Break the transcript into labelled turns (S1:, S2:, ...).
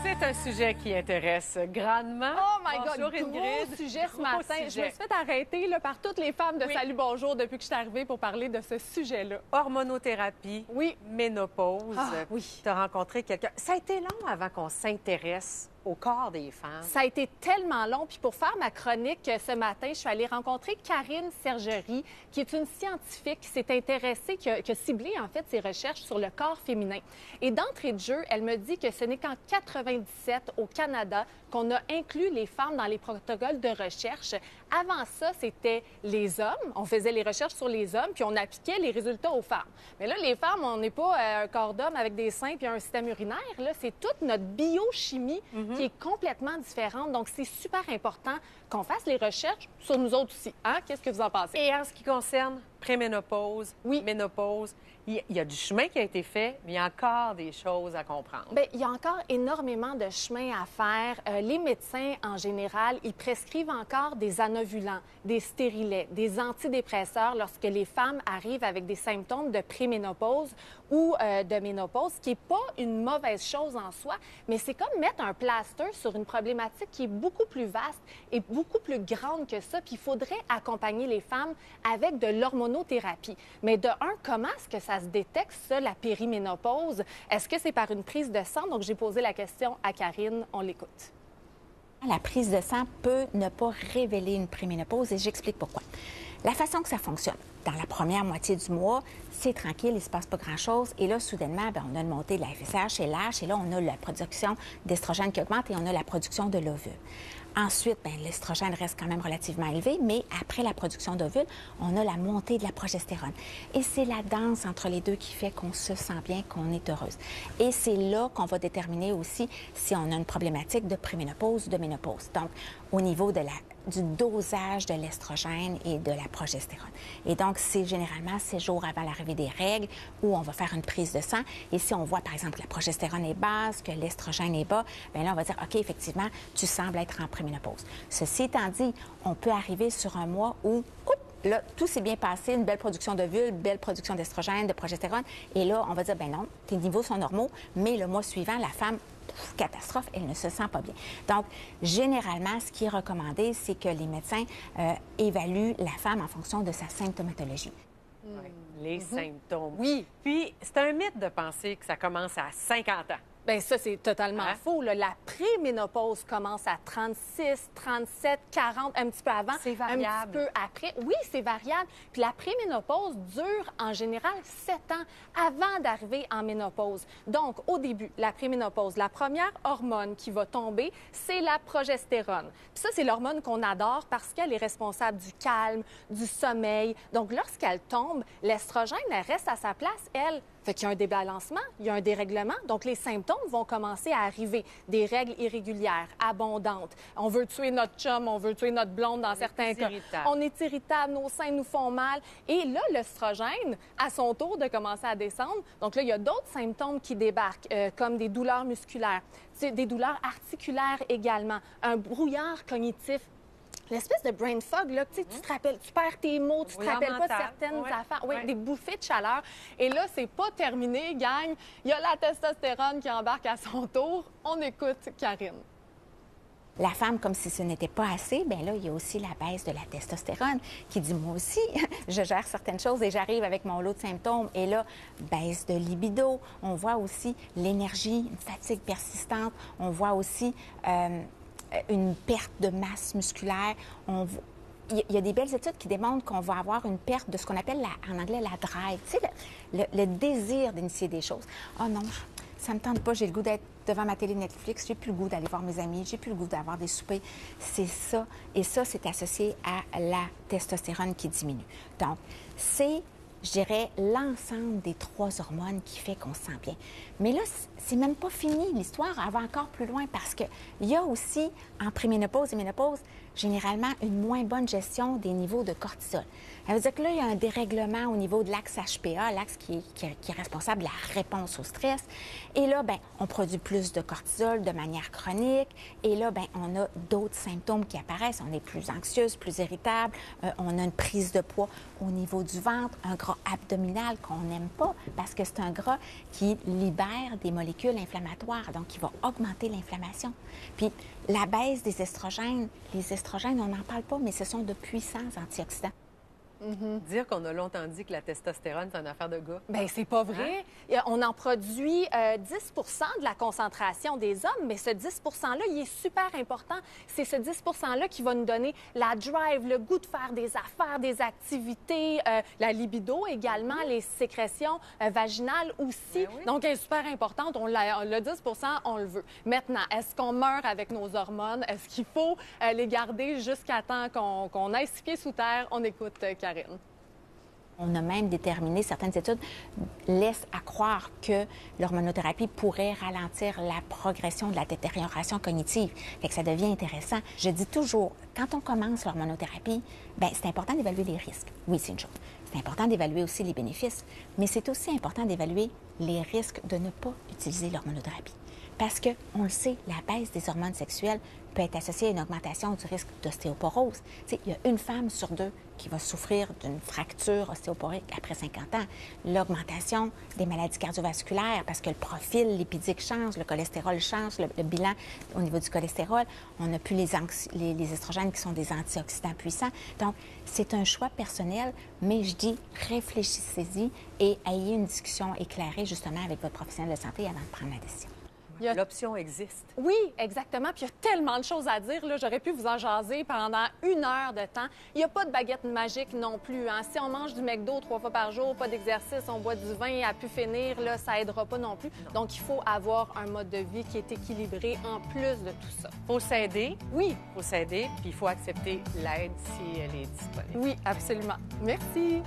S1: C'est un sujet qui intéresse grandement.
S2: Oh my
S1: Bonjour,
S2: God,
S1: Ingrid.
S2: gros sujet ce
S1: Gros
S2: matin.
S1: sujet.
S2: Je me suis fait arrêter là, par toutes les femmes de
S1: Oui.
S2: Salut Bonjour depuis que je suis arrivée pour parler de ce sujet-là.
S1: Hormonothérapie,
S2: Oui.
S1: ménopause.
S2: Ah, oui.
S1: Tu as rencontré quelqu'un. Ça a été long avant qu'on s'intéresse au corps des femmes.
S2: Ça a été tellement long. Puis pour faire ma chronique ce matin, je suis allée rencontrer Karine Sergerie, qui est une scientifique qui s'est intéressée, qui a ciblé en fait ses recherches sur le corps féminin. Et d'entrée de jeu, elle me dit que ce n'est qu'en 97 au Canada qu'on a inclus les femmes dans les protocoles de recherche. Avant ça, c'était les hommes. On faisait les recherches sur les hommes, puis on appliquait les résultats aux femmes. Mais là, les femmes, on n'est pas un corps d'homme avec des seins puis un système urinaire. Là, c'est toute notre biochimie qui est complètement différente. Donc, c'est super important qu'on fasse les recherches sur nous autres aussi. Hein? Qu'est-ce que vous en pensez?
S1: Et en ce qui concerne préménopause,
S2: Oui.
S1: ménopause, il y a du chemin qui a été fait, mais il y a encore des choses à comprendre.
S2: Bien, il y a encore énormément de chemin à faire. Les médecins, en général, ils prescrivent encore des anovulants, des stérilets, des antidépresseurs lorsque les femmes arrivent avec des symptômes de préménopause ou de ménopause, ce qui n'est pas une mauvaise chose en soi, mais c'est comme mettre un plaster sur une problématique qui est beaucoup plus vaste et beaucoup plus grande que ça. Puis il faudrait accompagner les femmes avec de l'hormonothérapie. Mais de un, comment est-ce que ça se détecte, ça, la périménopause? Est-ce que c'est par une prise de sang? Donc, j'ai posé la question à Karine. On l'écoute.
S3: La prise de sang peut ne pas révéler une préménopause et j'explique pourquoi. La façon que ça fonctionne, dans la première moitié du mois, c'est tranquille, il ne se passe pas grand-chose. Et là, soudainement, bien, on a une montée de la FSH et l'H, et là, on a la production d'estrogène qui augmente et on a la production de l'ovule. Ensuite, bien, l'estrogène reste quand même relativement élevé, mais après la production d'ovule, on a la montée de la progestérone. Et c'est la danse entre les deux qui fait qu'on se sent bien, qu'on est heureuse. Et c'est là qu'on va déterminer aussi si on a une problématique de préménopause ou de ménopause. Donc, au niveau du dosage de l'estrogène et de la progestérone. Et donc, c'est généralement 6 jours avant l'arrivée des règles où on va faire une prise de sang. Et si on voit, par exemple, que la progestérone est basse, que l'estrogène est bas, bien là, on va dire, OK, effectivement, tu sembles être en préménopause. Ceci étant dit, on peut arriver sur un mois où, là, tout s'est bien passé, une belle production d'ovules, belle production d'estrogène, de progestérone. Et là, on va dire, ben non, tes niveaux sont normaux, mais le mois suivant, la femme, catastrophe, elle ne se sent pas bien. Donc, généralement, ce qui est recommandé, c'est que les médecins évaluent la femme en fonction de sa symptomatologie.
S1: Les symptômes.
S2: Oui.
S1: Puis, c'est un mythe de penser que ça commence à 50 ans.
S2: Bien, ça, c'est totalement
S1: Hein?
S2: faux. Là. La préménopause commence à 36, 37, 40, un petit peu avant.
S1: C'est variable.
S2: Un petit peu après. Oui, c'est variable. Puis la préménopause dure en général 7 ans avant d'arriver en ménopause. Donc, au début, la préménopause, la première hormone qui va tomber, c'est la progestérone. Puis ça, c'est l'hormone qu'on adore parce qu'elle est responsable du calme, du sommeil. Donc, lorsqu'elle tombe, l'estrogène, elle reste à sa place, elle. Fait qu'il y a un débalancement, il y a un dérèglement. Donc, les symptômes vont commencer à arriver. Des règles irrégulières, abondantes. On veut tuer notre chum, on veut tuer notre blonde dans certains cas.
S1: irritable.
S2: On est irritable, nos seins nous font mal. Et là, l'estrogène, à son tour de commencer à descendre. Donc là, il y a d'autres symptômes qui débarquent, comme des douleurs musculaires, des douleurs articulaires également, un brouillard cognitif. L'espèce de brain fog, là, tu sais, tu te rappelles, tu perds tes mots, tu te
S1: Brouillard
S2: rappelles pas
S1: mental.
S2: certaines
S1: Ouais.
S2: affaires. Oui,
S1: Ouais.
S2: des bouffées de chaleur. Et là, c'est pas terminé, gang. Il y a la testostérone qui embarque à son tour. On écoute Karine.
S3: La femme, comme si ce n'était pas assez, bien là, il y a aussi la baisse de la testostérone qui dit, moi aussi, je gère certaines choses et j'arrive avec mon lot de symptômes. Et là, baisse de libido. On voit aussi l'énergie, une fatigue persistante. On voit aussi une perte de masse musculaire. Il y a des belles études qui démontrent qu'on va avoir une perte de ce qu'on appelle en anglais la drive, tu sais, le désir d'initier des choses. Ah non, ça me tente pas, j'ai le goût d'être devant ma télé Netflix, j'ai plus le goût d'aller voir mes amis, j'ai plus le goût d'avoir des soupers. C'est ça. Et ça, c'est associé à la testostérone qui diminue. Donc, c'est, je dirais, l'ensemble des 3 hormones qui fait qu'on se sent bien. Mais là, c'est même pas fini. L'histoire, elle va encore plus loin parce qu'il y a aussi, en préménopause et ménopause, généralement une moins bonne gestion des niveaux de cortisol. Ça veut dire que là, il y a un dérèglement au niveau de l'axe HPA, l'axe qui est responsable de la réponse au stress. Et là, bien, on produit plus de cortisol de manière chronique. Et là, bien, on a d'autres symptômes qui apparaissent. On est plus anxieuse, plus irritable. On a une prise de poids au niveau du ventre, un gras gras abdominal qu'on n'aime pas parce que c'est un gras qui libère des molécules inflammatoires, donc qui va augmenter l'inflammation. Puis la baisse des estrogènes, les estrogènes, on n'en parle pas, mais ce sont de puissants antioxydants.
S1: Dire qu'on a longtemps dit que la testostérone, c'est une affaire de gars.
S2: Bien, c'est pas vrai. On en produit 10 de la concentration des hommes, mais ce 10 %-là, il est super important. C'est ce 10 %-là qui va nous donner la drive, le goût de faire des affaires, des activités, la libido également, les sécrétions vaginales aussi.
S1: Ben oui.
S2: Donc, elle est super importante. Le 10 on le veut. Maintenant, est-ce qu'on meurt avec nos hormones? Est-ce qu'il faut les garder jusqu'à temps qu'on aille 6 pieds sous terre? On écoute Karine.
S3: On a même déterminé, certaines études laissent à croire que l'hormonothérapie pourrait ralentir la progression de la détérioration cognitive. Fait que ça devient intéressant. Je dis toujours, quand on commence l'hormonothérapie, bien, c'est important d'évaluer les risques. Oui, c'est une chose. C'est important d'évaluer aussi les bénéfices, mais c'est aussi important d'évaluer les risques de ne pas utiliser l'hormonothérapie. Parce que, on le sait, la baisse des hormones sexuelles peut être associée à une augmentation du risque d'ostéoporose. Tu sais, il y a une femme sur 2 qui va souffrir d'une fracture ostéoporique après 50 ans. L'augmentation des maladies cardiovasculaires, parce que le profil lipidique change, le cholestérol change, le bilan au niveau du cholestérol. On n'a plus les estrogènes qui sont des antioxydants puissants. Donc, c'est un choix personnel, mais je dis, réfléchissez-y et ayez une discussion éclairée justement avec votre professionnel de santé avant de prendre la décision.
S1: L'option existe.
S2: Oui, exactement. Puis il y a tellement de choses à dire. Là, j'aurais pu vous en jaser pendant 1 heure de temps. Il n'y a pas de baguette magique non plus. Hein. Si on mange du McDo 3 fois par jour, pas d'exercice, on boit du vin à pu finir, là, ça aidera pas non plus. Non. Donc, il faut avoir un mode de vie qui est équilibré en plus de tout ça.
S1: Il faut s'aider.
S2: Oui.
S1: Il faut s'aider, puis il faut accepter l'aide si elle est disponible.
S2: Oui, absolument. Merci.